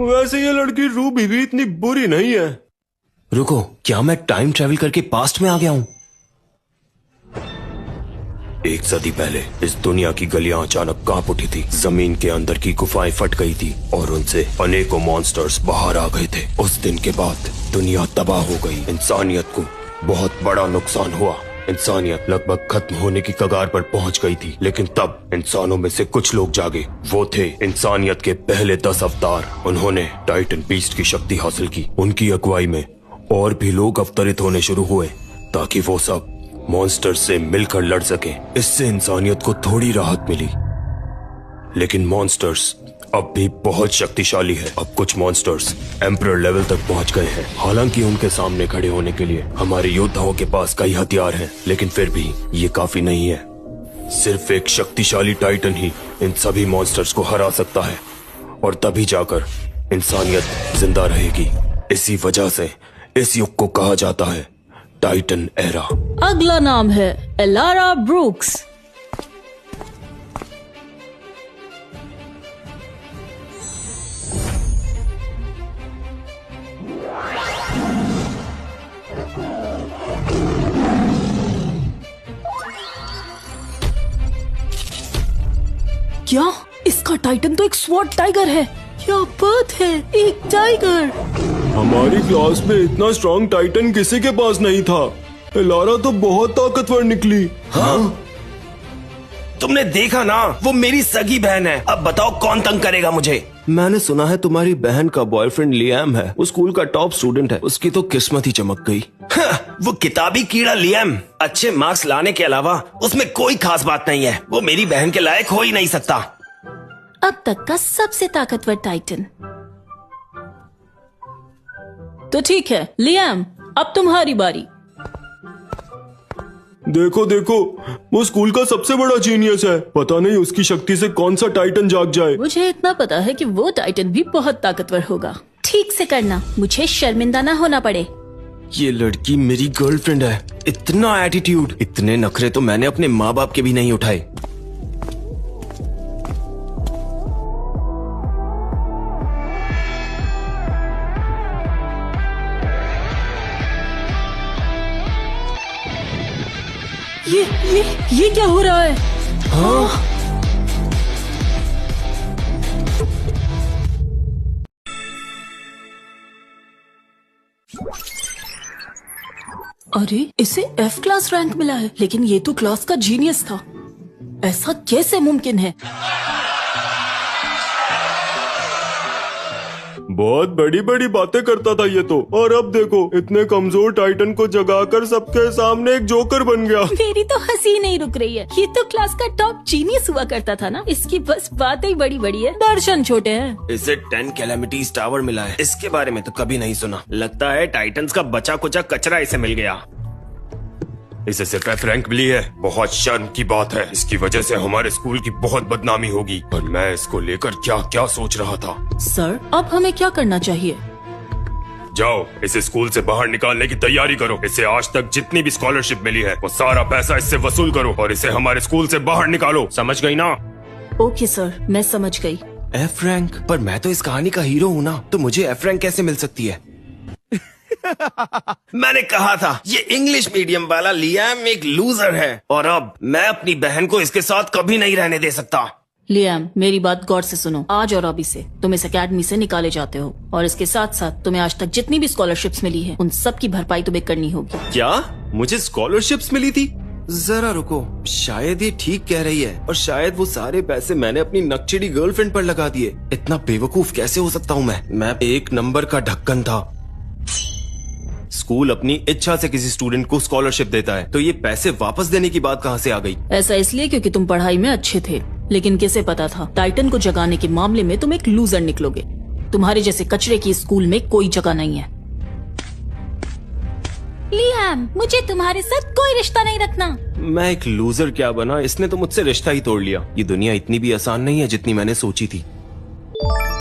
वैसे ये लड़की रूबी भी इतनी बुरी नहीं है। रुको, क्या मैं टाइम ट्रेवल करके पास्ट में आ गया हूँ? एक सदी पहले इस दुनिया की गलियां अचानक कांप उठी थी। जमीन के अंदर की गुफाएं फट गई थी और उनसे अनेकों मॉन्स्टर्स बाहर आ गए थे। उस दिन के बाद दुनिया तबाह हो गई। इंसानियत को बहुत बड़ा नुकसान हुआ। इंसानियत लगभग खत्म होने की कगार पर पहुंच गई थी। लेकिन तब इंसानों में से कुछ लोग जागे। वो थे इंसानियत के पहले 10 अवतार। उन्होंने टाइटन बीस्ट की शक्ति हासिल की। उनकी अगुवाई में और भी लोग अवतरित होने शुरू हुए ताकि वो सब मॉन्स्टर्स से मिलकर लड़ सके। इससे इंसानियत को थोड़ी राहत मिली। लेकिन मॉन्स्टर्स अब भी बहुत शक्तिशाली है। अब कुछ मॉन्स्टर्स एम्परर लेवल तक पहुंच गए हैं। हालांकि उनके सामने खड़े होने के लिए हमारे योद्धाओं के पास कई हथियार हैं, लेकिन फिर भी ये काफी नहीं है। सिर्फ एक शक्तिशाली टाइटन ही इन सभी मॉन्स्टर्स को हरा सकता है और तभी जाकर इंसानियत जिंदा रहेगी। इसी वजह से इस युग को कहा जाता है टाइटन एरा। अगला नाम है एलारा ब्रूक्स। क्या इसका टाइटन तो एक स्वॉर्ड टाइगर है? क्या बात है, एक टाइगर! हमारी क्लास में इतना स्ट्रॉन्ग टाइटन किसी के पास नहीं था। एलारा तो बहुत ताकतवर निकली। हाँ? तुमने देखा ना, वो मेरी सगी बहन है। अब बताओ कौन तंग करेगा मुझे? मैंने सुना है तुम्हारी बहन का बॉयफ्रेंड लियाम है। वो स्कूल का टॉप स्टूडेंट है। उसकी तो किस्मत ही चमक गई। वो किताबी कीड़ा लियाम अच्छे मार्क्स लाने के अलावा उसमें कोई खास बात नहीं है। वो मेरी बहन के लायक हो ही नहीं सकता। अब तक का सबसे ताकतवर टाइटन। तो ठीक है लियाम, अब तुम्हारी बारी। देखो देखो, वो स्कूल का सबसे बड़ा जीनियस है। पता नहीं उसकी शक्ति से कौन सा टाइटन जाग जाए। मुझे इतना पता है कि वो टाइटन भी बहुत ताकतवर होगा। ठीक से करना, मुझे शर्मिंदा ना होना पड़े। ये लड़की मेरी गर्लफ्रेंड है। इतना एटीट्यूड, इतने नखरे तो मैंने अपने माँ बाप के भी नहीं उठाए। ये क्या हो रहा है? हाँ? अरे, इसे F क्लास रैंक मिला है, लेकिन ये तो क्लास का जीनियस था। ऐसा कैसे मुमकिन है? बहुत बड़ी बड़ी बातें करता था ये तो, और अब देखो इतने कमजोर टाइटन को जगाकर सबके सामने एक जोकर बन गया। मेरी तो हंसी नहीं रुक रही है। ये तो क्लास का टॉप जीनियस हुआ करता था ना। इसकी बस बातें ही बड़ी बड़ी है, दर्शन छोटे हैं। इसे 10 कैलेमिटीज टावर मिला है। इसके बारे में तो कभी नहीं सुना। लगता है टाइटन्स का बचा कुचा कचरा इसे मिल गया। इसे सिर्फ F रैंक मिली है। बहुत शर्म की बात है। इसकी वजह से हमारे स्कूल की बहुत बदनामी होगी। और मैं इसको लेकर क्या क्या सोच रहा था। सर, अब हमें क्या करना चाहिए? जाओ, इसे स्कूल से बाहर निकालने की तैयारी करो। इसे आज तक जितनी भी स्कॉलरशिप मिली है वो सारा पैसा इससे वसूल करो और इसे हमारे स्कूल से बाहर निकालो। समझ गई ना? ओके सर, मैं समझ गई। F rank? पर मैं तो इस कहानी का हीरो हूँ ना, तो मुझे F रैंक कैसे मिल सकती है? मैंने कहा था ये इंग्लिश मीडियम वाला लियाम एक लूजर है और अब मैं अपनी बहन को इसके साथ कभी नहीं रहने दे सकता। लियाम, मेरी बात गौर से सुनो। आज और अभी से तुम इस एकेडमी से निकाले जाते हो और इसके साथ साथ तुम्हें आज तक जितनी भी स्कॉलरशिप्स मिली है उन सब की भरपाई तुम्हें करनी होगी। क्या मुझे स्कॉलरशिप्स मिली थी? जरा रुको, शायद ये ठीक कह रही है और शायद वो सारे पैसे मैंने अपनी नकचड़ी गर्लफ्रेंड पर लगा दिए। इतना बेवकूफ कैसे हो सकता हूँ मैं एक नंबर का ढक्कन था। स्कूल अपनी इच्छा से किसी स्टूडेंट को स्कॉलरशिप देता है, तो ये पैसे वापस देने की बात कहाँ से आ गई? ऐसा इसलिए क्योंकि तुम पढ़ाई में अच्छे थे, लेकिन किसे पता था टाइटन को जगाने के मामले में तुम एक लूजर निकलोगे। तुम्हारे जैसे कचरे की स्कूल में कोई जगह नहीं है। लियाम, मुझे तुम्हारे साथ कोई रिश्ता नहीं रखना। मैं एक लूजर क्या बना, इसने तो मुझसे रिश्ता ही तोड़ लिया। ये दुनिया इतनी भी आसान नहीं है जितनी मैंने सोची थी।